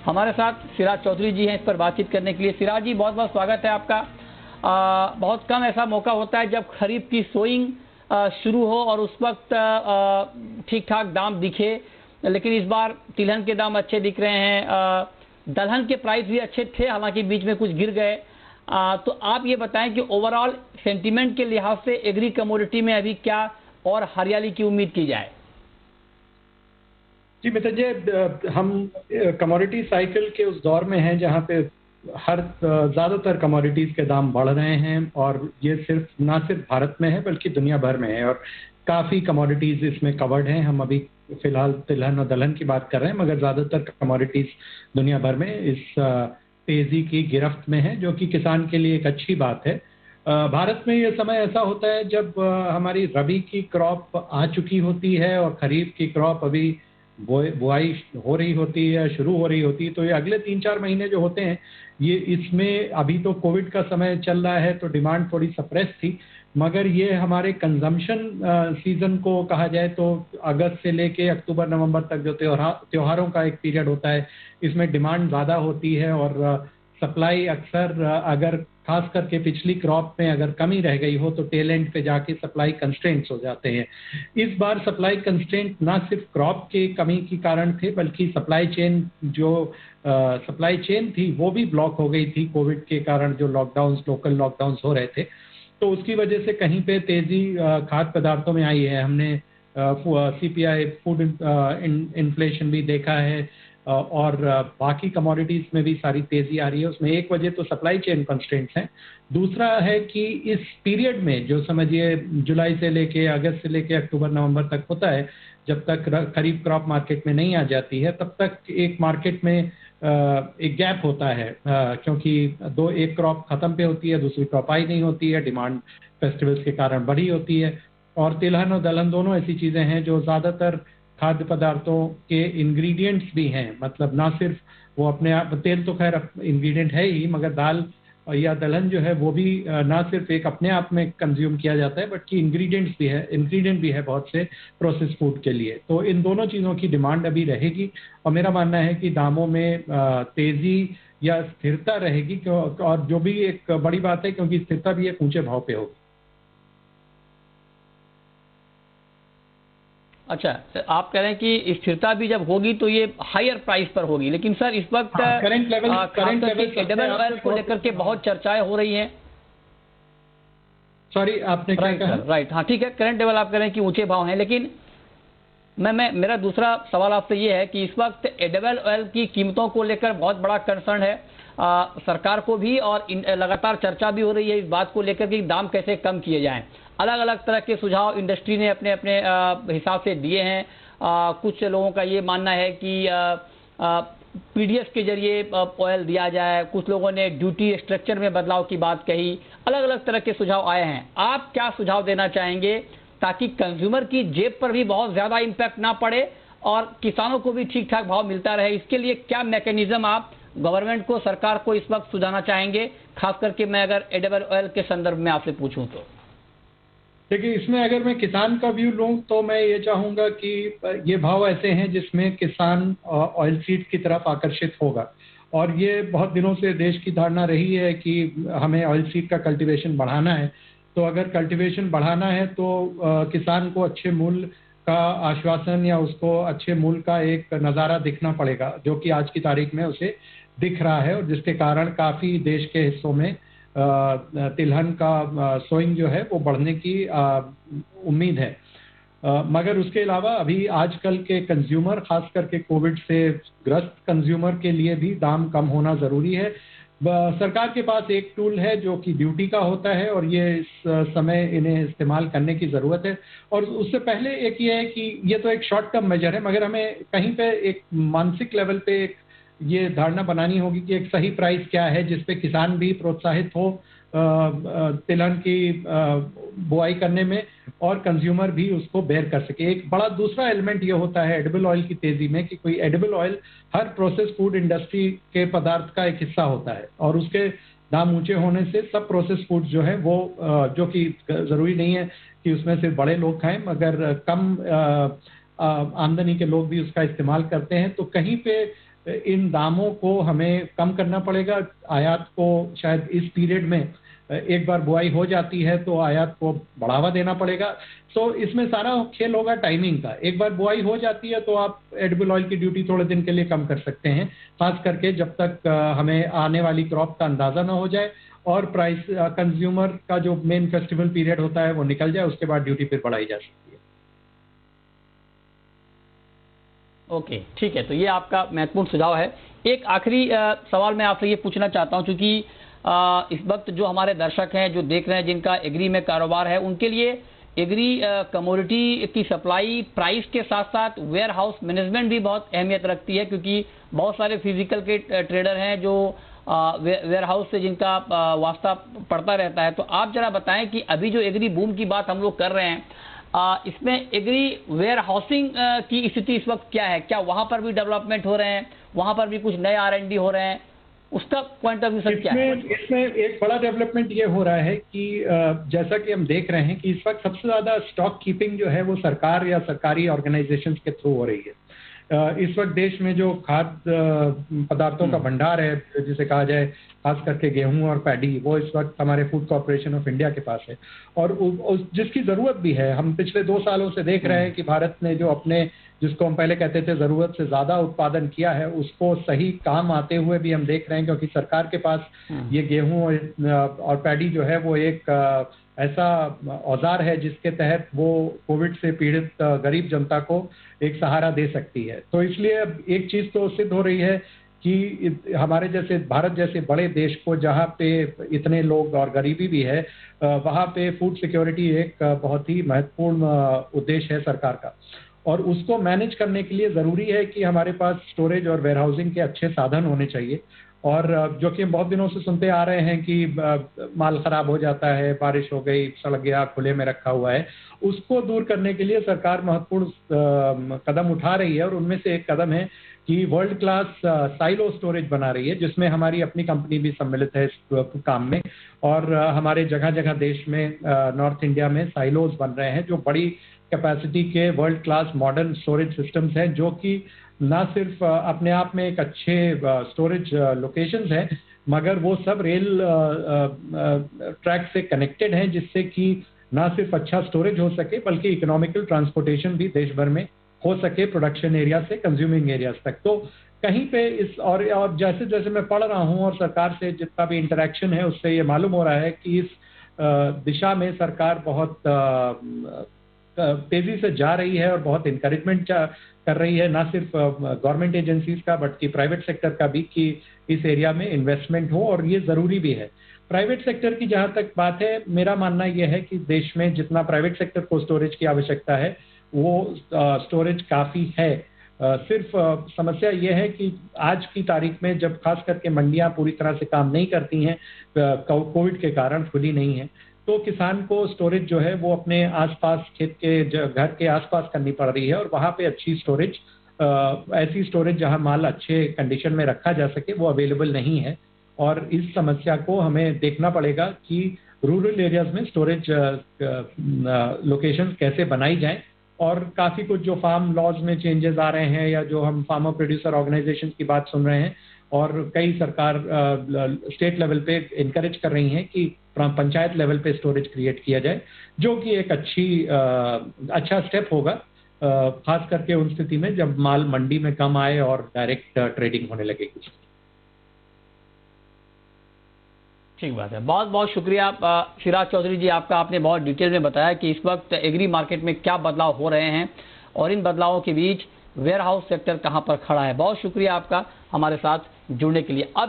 हमारे साथ सिराज चौधरी जी हैं इस पर बातचीत करने के लिए। सिराज जी, बहुत बहुत स्वागत है आपका। बहुत कम ऐसा मौका होता है जब खरीफ की सोइंग शुरू हो और उस वक्त ठीक ठाक दाम दिखे, लेकिन इस बार तिलहन के दाम अच्छे दिख रहे हैं। दलहन के प्राइस भी अच्छे थे, हालांकि बीच में कुछ गिर गए। तो आप ये बताएं कि ओवरऑल सेंटीमेंट के लिहाज से एग्री कमोडिटी में अभी क्या और हरियाली की उम्मीद की जाए? जी मित्र जी, हम कमोडिटी साइकिल के उस दौर में हैं जहां पे ज़्यादातर कमोडिटीज़ के दाम बढ़ रहे हैं, और ये ना सिर्फ भारत में है बल्कि दुनिया भर में है, और काफ़ी कमोडिटीज़ इसमें कवर्ड हैं। हम अभी फ़िलहाल तिलहन और दलहन की बात कर रहे हैं, मगर ज़्यादातर कमोडिटीज़ दुनिया भर में इस तेज़ी की गिरफ्त में है, जो कि किसान के लिए एक अच्छी बात है। भारत में ये समय ऐसा होता है जब हमारी रबी की क्रॉप आ चुकी होती है और खरीफ की क्रॉप अभी बुआई हो रही होती है, शुरू हो रही होती है। तो ये अगले 3-4 महीने जो होते हैं, ये इसमें अभी तो कोविड का समय चल रहा है तो डिमांड थोड़ी सप्रेस थी, मगर ये हमारे कंजम्पशन सीजन को कहा जाए तो अगस्त से लेके अक्टूबर नवंबर तक जो त्योहारों का एक पीरियड होता है, इसमें डिमांड ज़्यादा होती है और सप्लाई अक्सर अगर खास करके पिछली क्रॉप में अगर कमी रह गई हो तो टेल एंड पे जाके सप्लाई कंस्ट्रेंट्स हो जाते हैं। इस बार सप्लाई कंस्ट्रेंट ना सिर्फ क्रॉप के कमी के कारण थे, बल्कि सप्लाई चेन थी वो भी ब्लॉक हो गई थी कोविड के कारण। जो लोकल लॉकडाउन्स हो रहे थे, तो उसकी वजह से कहीं पे तेजी खाद्य पदार्थों में आई है। हमने CPI फूड इन्फ्लेशन भी देखा है, और बाकी कमोडिटीज में भी सारी तेजी आ रही है। उसमें एक वजह तो सप्लाई चेन कंस्ट्रेंट्स हैं, दूसरा है कि इस पीरियड में जो समझिए जुलाई से लेके अगस्त से लेके अक्टूबर नवंबर तक होता है, जब तक खरीफ क्रॉप मार्केट में नहीं आ जाती है, तब तक एक मार्केट में एक गैप होता है, क्योंकि एक क्रॉप खत्म पे होती है, दूसरी क्रॉप आई नहीं होती है, डिमांड फेस्टिवल्स के कारण बढ़ी होती है। और तिलहन और दलहन दोनों ऐसी चीज़ें हैं जो ज़्यादातर खाद्य पदार्थों के इंग्रेडिएंट्स भी हैं। मतलब ना सिर्फ वो अपने आप, तेल तो खैर इंग्रेडिएंट है ही, मगर दाल या दलहन जो है वो भी ना सिर्फ एक अपने आप में कंज्यूम किया जाता है, बल्कि इंग्रेडिएंट भी है बहुत से प्रोसेस फूड के लिए। तो इन दोनों चीज़ों की डिमांड अभी रहेगी, और मेरा मानना है कि दामों में तेज़ी या स्थिरता रहेगी। और जो भी एक बड़ी बात है, क्योंकि स्थिरता भी एक ऊंचे भाव पे होगी। अच्छा, आप कह रहे हैं कि स्थिरता भी जब होगी तो ये हायर प्राइस पर होगी, लेकिन सर इस वक्त करंट लेवल एडिबल ऑयल को लेकर के बहुत चर्चाएं हो रही हैं। सॉरी, आपने क्या कहा? राइट, हाँ ठीक है, करंट लेवल आप कह रहे हैं कि ऊंचे भाव हैं, लेकिन मेरा दूसरा सवाल आपसे ये है कि इस वक्त एडिबल ऑयल की कीमतों को लेकर बहुत बड़ा कंसर्न है सरकार को भी, और लगातार चर्चा भी हो रही है इस बात को लेकर कि दाम कैसे कम किए जाएं। अलग अलग तरह के सुझाव इंडस्ट्री ने अपने अपने हिसाब से दिए हैं। कुछ लोगों का ये मानना है कि PDS के जरिए ऑयल दिया जाए, कुछ लोगों ने ड्यूटी स्ट्रक्चर में बदलाव की बात कही। अलग अलग तरह के सुझाव आए हैं। आप क्या सुझाव देना चाहेंगे ताकि कंज्यूमर की जेब पर भी बहुत ज़्यादा इम्पैक्ट ना पड़े और किसानों को भी ठीक ठाक भाव मिलता रहे? इसके लिए क्या मैकेनिज्म आप गवर्नमेंट को, सरकार को इस वक्त सुझाना चाहेंगे, खास करके मैं अगर एडिबल ऑयल के संदर्भ में आपसे पूछूं तो? देखिए, इसमें अगर मैं किसान का व्यू लूँ तो मैं ये चाहूँगा कि ये भाव ऐसे हैं जिसमें किसान ऑयल सीड की तरफ आकर्षित होगा। और ये बहुत दिनों से देश की धारणा रही है कि हमें ऑयल सीड का कल्टीवेशन बढ़ाना है। तो अगर कल्टीवेशन बढ़ाना है तो किसान को अच्छे मूल्य का आश्वासन या उसको अच्छे मूल्य का एक नज़ारा दिखना पड़ेगा, जो कि आज की तारीख में उसे दिख रहा है, और जिसके कारण काफ़ी देश के हिस्सों में तिलहन का सोइंग जो है वो बढ़ने की उम्मीद है। मगर उसके अलावा अभी आजकल के कंज्यूमर, खास करके कोविड से ग्रस्त कंज्यूमर के लिए भी दाम कम होना ज़रूरी है। सरकार के पास एक टूल है जो कि ड्यूटी का होता है, और ये इस समय इन्हें इस्तेमाल करने की ज़रूरत है। और उससे पहले एक ये है कि ये तो एक शॉर्ट टर्म मेजर है, मगर हमें कहीं पे एक मानसिक लेवल पे एक ये धारणा बनानी होगी कि एक सही प्राइस क्या है जिसपे किसान भी प्रोत्साहित हो तिलहन की बुआई करने में, और कंज्यूमर भी उसको बेयर कर सके। एक बड़ा दूसरा एलिमेंट ये होता है एडिबल ऑयल की तेजी में कि कोई एडिबल ऑयल हर प्रोसेस फूड इंडस्ट्री के पदार्थ का एक हिस्सा होता है, और उसके दाम ऊंचे होने से सब प्रोसेस फूड जो है वो जो कि ज़रूरी नहीं है कि उसमें सिर्फ बड़े लोग खाएं, मगर कम आमदनी के लोग भी उसका इस्तेमाल करते हैं। तो कहीं पे इन दामों को हमें कम करना पड़ेगा। आयात को शायद इस पीरियड में एक बार बुआई हो जाती है तो आयात को बढ़ावा देना पड़ेगा। तो इसमें सारा खेल होगा टाइमिंग का। एक बार बुआई हो जाती है तो आप एडिबल ऑयल की ड्यूटी थोड़े दिन के लिए कम कर सकते हैं, खास करके जब तक हमें आने वाली क्रॉप का अंदाजा ना हो जाए और प्राइस कंज्यूमर का जो मेन फेस्टिवल पीरियड होता है वो निकल जाए, उसके बाद ड्यूटी फिर बढ़ाई जा सकती है। ओके, ठीक है, तो ये आपका महत्वपूर्ण सुझाव है। एक आखिरी सवाल मैं आपसे ये पूछना चाहता हूँ, क्योंकि इस वक्त जो हमारे दर्शक हैं, जो देख रहे हैं, जिनका एग्री में कारोबार है, उनके लिए एग्री कमोडिटी की सप्लाई प्राइस के साथ साथ वेयर हाउस मैनेजमेंट भी बहुत अहमियत रखती है, क्योंकि बहुत सारे फिजिकल के ट्रेडर हैं जो वेयर हाउस से जिनका वास्ता पड़ता रहता है। तो आप जरा बताएं कि अभी जो एग्री बूम की बात हम लोग कर रहे हैं, इसमें एग्री वेयर हाउसिंग की स्थिति इस वक्त क्या है? क्या वहां पर भी डेवलपमेंट हो रहे हैं, वहां पर भी कुछ नए R&D हो रहे हैं? उसका पॉइंट ऑफ व्यू सर क्या है? इसमें एक बड़ा डेवलपमेंट ये हो रहा है कि जैसा कि हम देख रहे हैं कि इस वक्त सबसे ज्यादा स्टॉक कीपिंग जो है वो सरकार या सरकारी ऑर्गेनाइजेशंस के थ्रू हो रही है। इस वक्त देश में जो खाद्य पदार्थों का भंडार है, जिसे कहा जाए खास करके गेहूं और पैडी, वो इस वक्त हमारे फूड कॉर्पोरेशन ऑफ इंडिया के पास है और जिसकी जरूरत भी है। हम पिछले 2 सालों से देख रहे हैं कि भारत ने जो अपने, जिसको हम पहले कहते थे जरूरत से ज्यादा उत्पादन किया है, उसको सही काम आते हुए भी हम देख रहे हैं, क्योंकि सरकार के पास ये गेहूं और पैडी जो है वो एक ऐसा औजार है जिसके तहत वो कोविड से पीड़ित गरीब जनता को एक सहारा दे सकती है। तो इसलिए अब एक चीज तो सिद्ध हो रही है कि हमारे जैसे भारत जैसे बड़े देश को, जहाँ पे इतने लोग और गरीबी भी है, वहाँ पे फूड सिक्योरिटी एक बहुत ही महत्वपूर्ण उद्देश्य है सरकार का, और उसको मैनेज करने के लिए जरूरी है कि हमारे पास स्टोरेज और वेयरहाउसिंग के अच्छे साधन होने चाहिए। और जो कि हम बहुत दिनों से सुनते आ रहे हैं कि माल खराब हो जाता है, बारिश हो गई, सड़ गया, खुले में रखा हुआ है, उसको दूर करने के लिए सरकार महत्वपूर्ण कदम उठा रही है। और उनमें से एक कदम है कि वर्ल्ड क्लास साइलो स्टोरेज बना रही है, जिसमें हमारी अपनी कंपनी भी सम्मिलित है इस काम में। और हमारे जगह जगह देश में नॉर्थ इंडिया में साइलोज बन रहे हैं, जो बड़ी कैपेसिटी के world class modern storage systems हैं, जो कि ना सिर्फ अपने आप में एक अच्छे स्टोरेज लोकेशंस हैं, मगर वो सब रेल ट्रैक से कनेक्टेड हैं, जिससे कि ना सिर्फ अच्छा स्टोरेज हो सके बल्कि इकोनॉमिकल ट्रांसपोर्टेशन भी देश भर में हो सके, प्रोडक्शन एरिया से कंज्यूमिंग एरियाज तक। तो कहीं पे इस और जैसे जैसे मैं पढ़ रहा हूँ और सरकार से जितना भी इंटरेक्शन है, उससे ये मालूम हो रहा है कि इस दिशा में सरकार बहुत तेजी से जा रही है और बहुत इंकरेजमेंट कर रही है, ना सिर्फ गवर्नमेंट एजेंसीज का बल्कि प्राइवेट सेक्टर का भी, कि इस एरिया में इन्वेस्टमेंट हो, और ये जरूरी भी है। प्राइवेट सेक्टर की जहां तक बात है, मेरा मानना यह है कि देश में जितना प्राइवेट सेक्टर को स्टोरेज की आवश्यकता है वो स्टोरेज काफी है। सिर्फ समस्या यह है कि आज की तारीख में जब खास करके मंडियां पूरी तरह से काम नहीं करती हैं, कोविड के कारण खुली नहीं है, तो किसान को स्टोरेज जो है वो अपने आसपास खेत के घर के आसपास करनी पड़ रही है, और वहाँ पे अच्छी स्टोरेज, ऐसी स्टोरेज जहाँ माल अच्छे कंडीशन में रखा जा सके, वो अवेलेबल नहीं है। और इस समस्या को हमें देखना पड़ेगा कि रूरल एरियाज में स्टोरेज लोकेशन कैसे बनाई जाए। और काफ़ी कुछ जो फार्म लॉज में चेंजेस आ रहे हैं, या जो हम फार्मर प्रोड्यूसर ऑर्गेनाइजेशन की बात सुन रहे हैं, और कई सरकार स्टेट लेवल पे इनकरेज कर रही हैं कि पंचायत लेवल पे स्टोरेज क्रिएट किया जाए, जो कि एक अच्छा स्टेप होगा, खास करके उन स्थिति में जब माल मंडी में कम आए और डायरेक्ट ट्रेडिंग होने लगेगी। ठीक बात है, बहुत बहुत शुक्रिया सिराज चौधरी जी आपका। आपने बहुत डिटेल में बताया कि इस वक्त एग्री मार्केट में क्या बदलाव हो रहे हैं और इन बदलावों के बीच वेयर हाउस सेक्टर कहां पर खड़ा है। बहुत शुक्रिया आपका हमारे साथ जुड़ने के लिए। अब